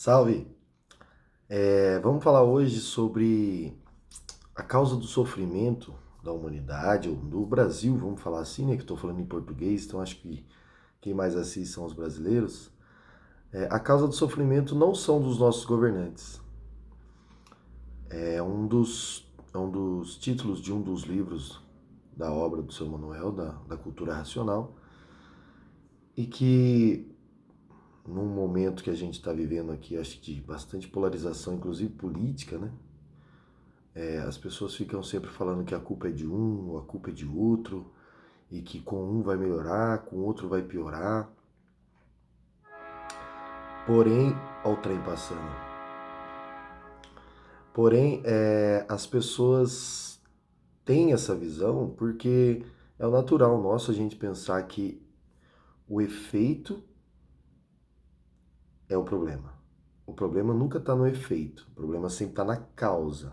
Salve! Vamos falar hoje sobre a causa do sofrimento da humanidade, ou do Brasil, vamos falar assim, né? Que estou falando em português, então acho que quem mais assiste são os brasileiros. A causa do sofrimento não são dos nossos governantes. É um dos títulos de um dos livros da obra do seu Manuel, da Cultura Racional, e que num momento que a gente está vivendo aqui, acho que de bastante polarização, inclusive política, né? As pessoas ficam sempre falando que a culpa é de um ou a culpa é de outro, e que com um vai melhorar, com o outro vai piorar. Porém, ao trem passando. Porém, as pessoas têm essa visão porque é o natural nosso a gente pensar que o efeito é o problema. O problema nunca está no efeito, o problema sempre está na causa.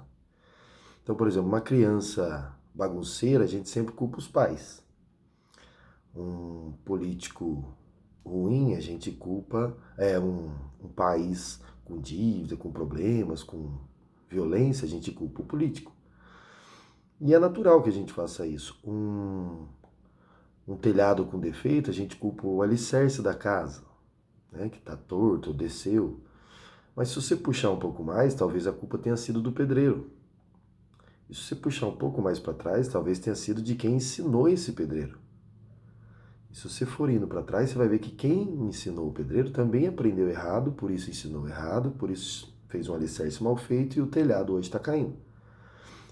Então, por exemplo, uma criança bagunceira, a gente sempre culpa os pais. Um político ruim, a gente culpa um país com dívida, com problemas, com violência, a gente culpa o político. E é natural que a gente faça isso. Um telhado com defeito, a gente culpa o alicerce da casa, né, que está torto, ou desceu. Mas se você puxar um pouco mais, talvez a culpa tenha sido do pedreiro. E se você puxar um pouco mais para trás, talvez tenha sido de quem ensinou esse pedreiro. E se você for indo para trás, você vai ver que quem ensinou o pedreiro também aprendeu errado, por isso ensinou errado, por isso fez um alicerce mal feito e o telhado hoje está caindo.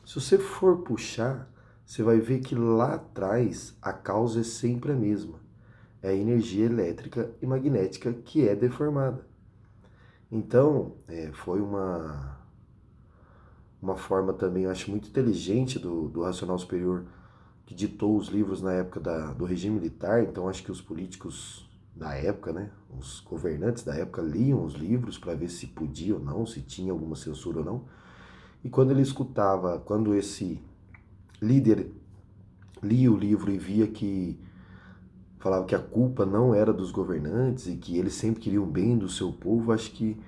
Se você for puxar, você vai ver que lá atrás a causa é sempre a mesma. É a energia elétrica e magnética que é deformada. Então, foi uma forma também, eu acho, muito inteligente do Racional Superior, que ditou os livros na época do regime militar. Então acho que os políticos da época, né, os governantes da época liam os livros para ver se podia ou não, se tinha alguma censura ou não. E quando ele escutava, quando esse líder lia o livro e via que falava que a culpa não era dos governantes e que eles sempre queriam o bem do seu povo, acho que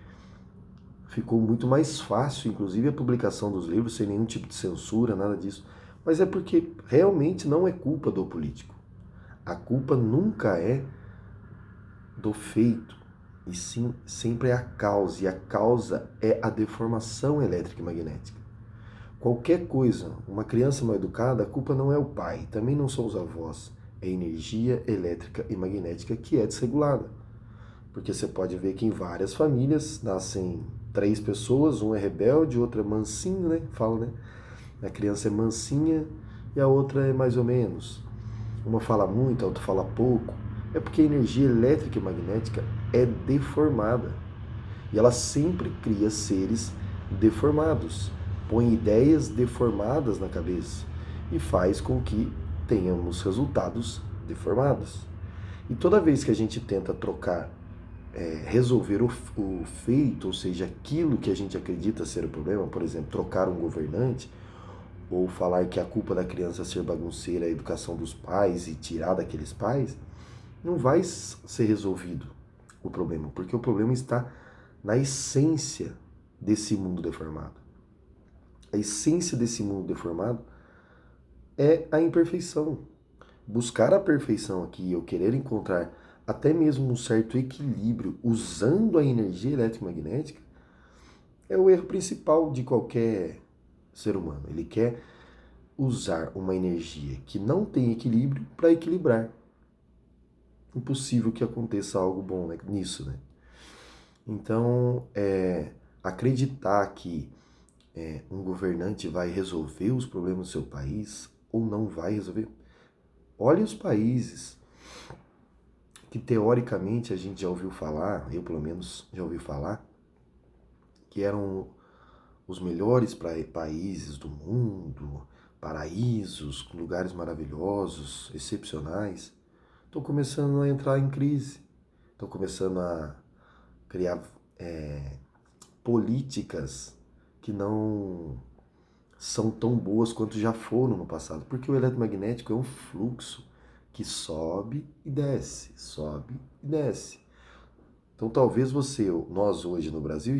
ficou muito mais fácil, inclusive a publicação dos livros, sem nenhum tipo de censura, nada disso. Mas é porque realmente não é culpa do político. A culpa nunca é do feito, e sim sempre é a causa, e a causa é a deformação elétrica e magnética. Qualquer coisa, uma criança mal educada, a culpa não é o pai, também não são os avós, é a energia elétrica e magnética que é desregulada. Porque você pode ver que em várias famílias nascem três pessoas, um é rebelde, outro é mansinho, né? Fala, né? A criança é mansinha e a outra é mais ou menos. Uma fala muito, a outra fala pouco. É porque a energia elétrica e magnética é deformada. E ela sempre cria seres deformados, põe ideias deformadas na cabeça e faz com que tenhamos resultados deformados. E toda vez que a gente tenta trocar, resolver o feito, ou seja, aquilo que a gente acredita ser o problema, por exemplo, trocar um governante, ou falar que a culpa da criança ser bagunceira é a educação dos pais e tirar daqueles pais, não vai ser resolvido o problema, porque o problema está na essência desse mundo deformado. A essência desse mundo deformado é a imperfeição. Buscar a perfeição aqui, eu querer encontrar até mesmo um certo equilíbrio usando a energia eletromagnética, é o erro principal de qualquer ser humano. Ele quer usar uma energia que não tem equilíbrio para equilibrar. Impossível que aconteça algo bom, né, nisso, né? Então, acreditar que um governante vai resolver os problemas do seu país ou não vai resolver. Olhe os países que teoricamente a gente já ouviu falar, eu pelo menos já ouvi falar, que eram os melhores países do mundo, paraísos, lugares maravilhosos, excepcionais, estão começando a entrar em crise, estão começando a criar políticas que não são tão boas quanto já foram no passado, porque o eletromagnético é um fluxo que sobe e desce, sobe e desce. Então talvez nós hoje no Brasil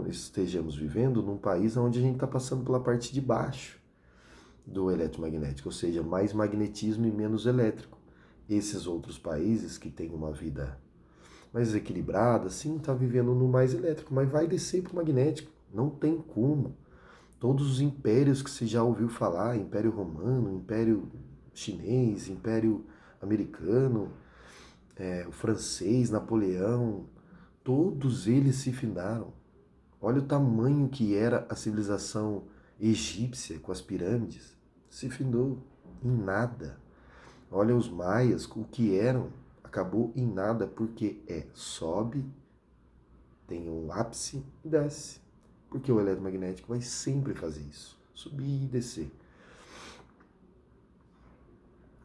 estejamos vivendo num país onde a gente está passando pela parte de baixo do eletromagnético, ou seja, mais magnetismo e menos elétrico. Esses outros países que têm uma vida mais equilibrada, sim, está vivendo no mais elétrico, mas vai descer para o magnético, não tem como. Todos os impérios que você já ouviu falar, Império Romano, Império Chinês, Império Americano, o francês, Napoleão, todos eles se findaram. Olha o tamanho que era a civilização egípcia com as pirâmides. Se findou em nada. Olha os maias, o que eram, acabou em nada, porque sobe, tem um ápice e desce. Porque o eletromagnético vai sempre fazer isso, subir e descer.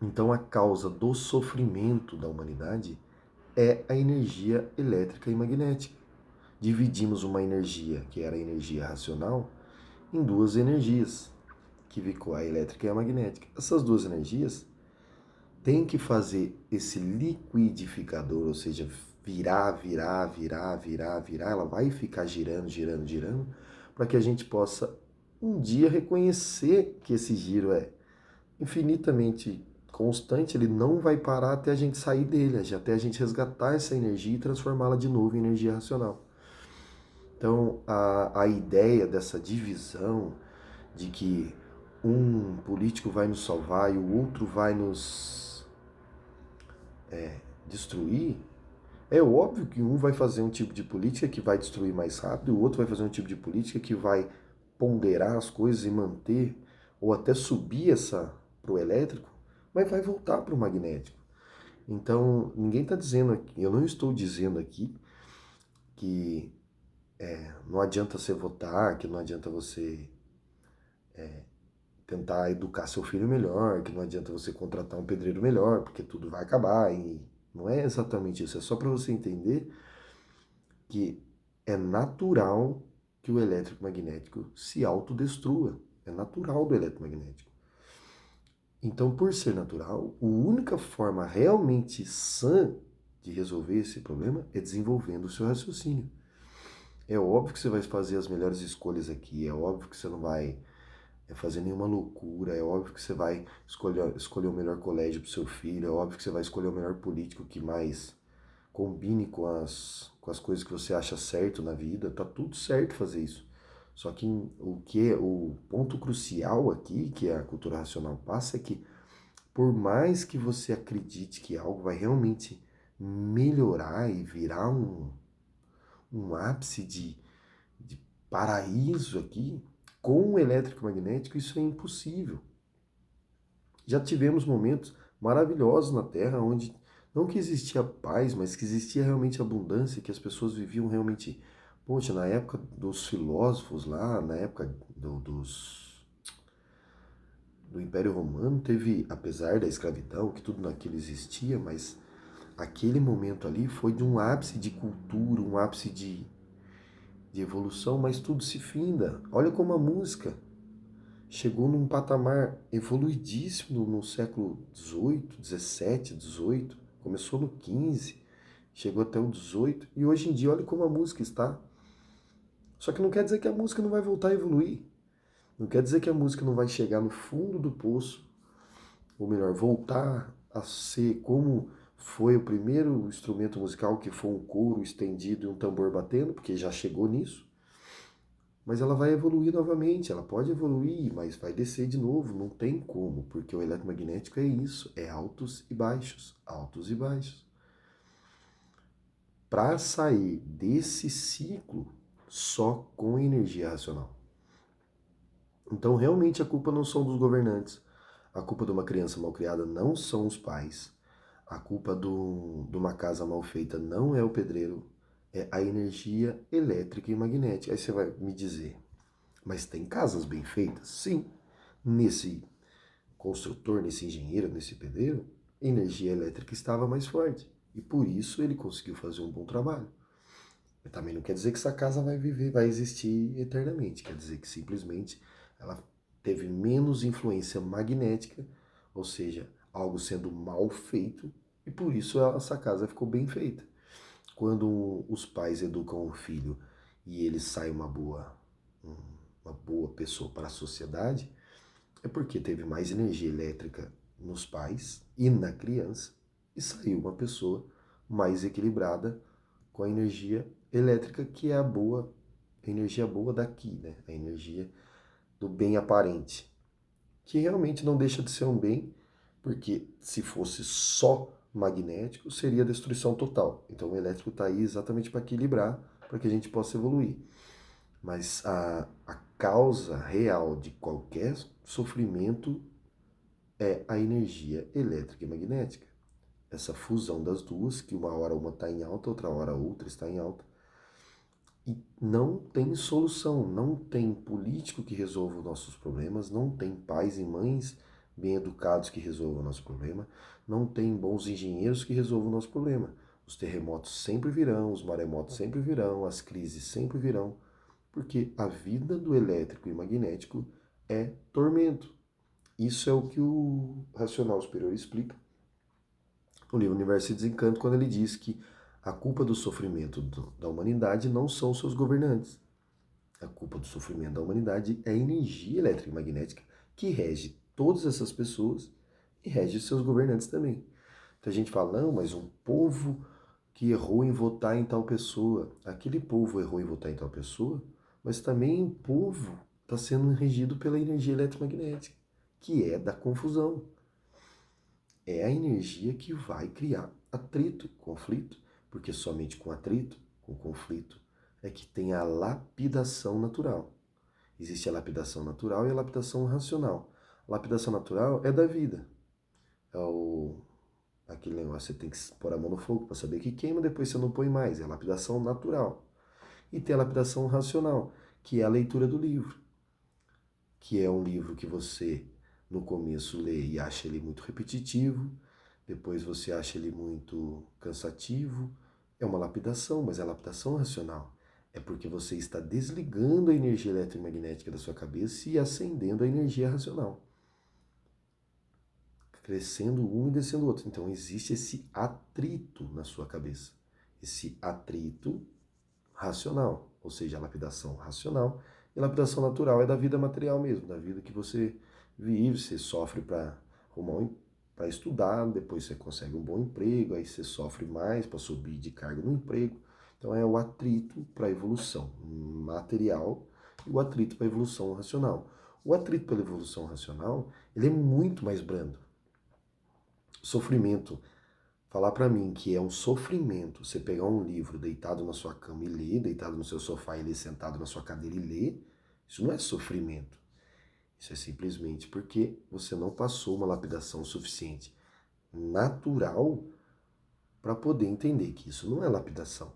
Então a causa do sofrimento da humanidade é a energia elétrica e magnética. Dividimos uma energia, que era a energia racional, em duas energias, que ficou a elétrica e a magnética. Essas duas energias têm que fazer esse liquidificador, ou seja, virar, ela vai ficar girando, para que a gente possa um dia reconhecer que esse giro é infinitamente constante, ele não vai parar até a gente sair dele, até a gente resgatar essa energia e transformá-la de novo em energia racional. Então, a ideia dessa divisão de que um político vai nos salvar e o outro vai nos destruir, é óbvio que um vai fazer um tipo de política que vai destruir mais rápido, o outro vai fazer um tipo de política que vai ponderar as coisas e manter, ou até subir essa para o elétrico, mas vai voltar para o magnético. Então, ninguém está dizendo aqui, eu não estou dizendo aqui que não adianta você votar, que não adianta você tentar educar seu filho melhor, que não adianta você contratar um pedreiro melhor, porque tudo vai acabar. E não é exatamente isso, é só para você entender que é natural que o eletromagnético se autodestrua. É natural do eletromagnético. Então, por ser natural, a única forma realmente sã de resolver esse problema é desenvolvendo o seu raciocínio. É óbvio que você vai fazer as melhores escolhas aqui, é óbvio que você não vai fazer nenhuma loucura, é óbvio que você vai escolher o melhor colégio para o seu filho, é óbvio que você vai escolher o melhor político que mais combine com as coisas que você acha certo na vida, tá tudo certo fazer isso. Só que o ponto crucial aqui, que a cultura racional passa, é que por mais que você acredite que algo vai realmente melhorar e virar um ápice de paraíso aqui, com o elétrico magnético isso é impossível. Já tivemos momentos maravilhosos na Terra onde não que existia paz, mas que existia realmente abundância, que as pessoas viviam realmente. Poxa, na época dos filósofos lá, na época do Império Romano, teve, apesar da escravidão, que tudo naquilo existia, mas aquele momento ali foi de um ápice de cultura, um ápice de evolução, mas tudo se finda. Olha como a música chegou num patamar evoluidíssimo no século XVIII, XVII, XVIII, começou no XV, chegou até o XVIII, e hoje em dia olha como a música está. Só que não quer dizer que a música não vai voltar a evoluir, não quer dizer que a música não vai chegar no fundo do poço, ou melhor, voltar a ser como foi o primeiro instrumento musical, que foi um coro estendido e um tambor batendo, porque já chegou nisso. Mas ela vai evoluir novamente, ela pode evoluir, mas vai descer de novo, não tem como, porque o eletromagnético é isso, é altos e baixos, altos e baixos. Para sair desse ciclo só com energia racional. Então, realmente, a culpa não são dos governantes, a culpa de uma criança mal criada não são os pais, a culpa de uma casa mal feita não é o pedreiro, é a energia elétrica e magnética. Aí você vai me dizer, mas tem casas bem feitas? Sim. Nesse construtor, nesse engenheiro, nesse pedreiro, a energia elétrica estava mais forte. E por isso ele conseguiu fazer um bom trabalho. Mas também não quer dizer que essa casa vai viver, vai existir eternamente. Quer dizer que simplesmente ela teve menos influência magnética, ou seja, algo sendo mal feito, e por isso essa casa ficou bem feita. quando os pais educam o filho e ele sai uma boa pessoa para a sociedade, é porque teve mais energia elétrica nos pais e na criança e saiu uma pessoa mais equilibrada com a energia elétrica, que é a energia boa daqui, né? A energia do bem aparente, que realmente não deixa de ser um bem, porque se fosse só magnético, seria destruição total. Então o elétrico está aí exatamente para equilibrar, para que a gente possa evoluir. Mas a causa real de qualquer sofrimento é a energia elétrica e magnética. Essa fusão das duas, que uma hora uma está em alta, outra hora a outra está em alta. E não tem solução, não tem político que resolva os nossos problemas, não tem pais e mães bem educados que resolvam o nosso problema, não tem bons engenheiros que resolvam o nosso problema. Os terremotos sempre virão, os maremotos sempre virão, as crises sempre virão, porque a vida do elétrico e magnético é tormento. Isso é o que o Racional Superior explica no livro Universo e Desencanto, quando ele diz que a culpa do sofrimento da humanidade não são seus governantes. A culpa do sofrimento da humanidade é a energia elétrica e magnética que rege todas essas pessoas e rege seus governantes também. Então a gente fala, não, mas um povo que errou em votar em tal pessoa, aquele povo errou em votar em tal pessoa, mas também o povo está sendo regido pela energia eletromagnética, que é da confusão. É a energia que vai criar atrito, conflito, porque somente com atrito, com conflito, é que tem a lapidação natural. Existe a lapidação natural e a lapidação racional. A lapidação natural é da vida. É aquele negócio, você tem que pôr a mão no fogo para saber que queima, depois você não põe mais. É a lapidação natural. E tem a lapidação racional, que é a leitura do livro. Que é um livro que você, no começo, lê e acha ele muito repetitivo, depois você acha ele muito cansativo. É uma lapidação, mas é a lapidação racional. É porque você está desligando a energia eletromagnética da sua cabeça e acendendo a energia racional. Crescendo um e descendo o outro. Então existe esse atrito na sua cabeça. Esse atrito racional, ou seja, a lapidação racional. E a lapidação natural é da vida material mesmo, da vida que você vive, você sofre para para estudar, depois você consegue um bom emprego, aí você sofre mais para subir de cargo no emprego. Então é o atrito para a evolução material e o atrito para a evolução racional. O atrito pela evolução racional, ele é muito mais brando. Sofrimento. Falar para mim que é um sofrimento você pegar um livro deitado na sua cama e ler, deitado no seu sofá e ler, sentado na sua cadeira e ler, isso não é sofrimento. Isso é simplesmente porque você não passou uma lapidação suficiente natural para poder entender que isso não é lapidação.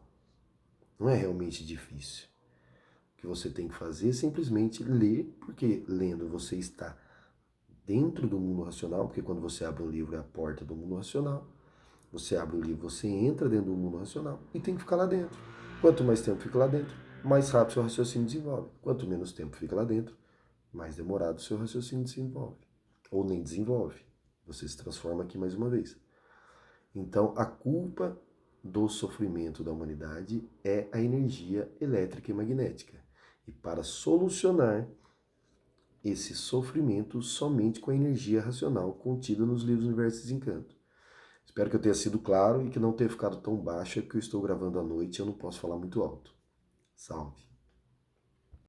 Não é realmente difícil. O que você tem que fazer é simplesmente ler, porque lendo você está dentro do mundo racional, porque quando você abre um livro é a porta do mundo racional. Você abre o livro, você entra dentro do mundo racional e tem que ficar lá dentro. Quanto mais tempo fica lá dentro, mais rápido seu raciocínio desenvolve. Quanto menos tempo fica lá dentro, mais demorado seu raciocínio desenvolve. Ou nem desenvolve. Você se transforma aqui mais uma vez. Então, a culpa do sofrimento da humanidade é a energia elétrica e magnética. E para solucionar esse sofrimento somente com a energia racional contida nos livros Universo e Desencanto. Espero que eu tenha sido claro e que não tenha ficado tão baixo, é que eu estou gravando à noite e eu não posso falar muito alto. Salve!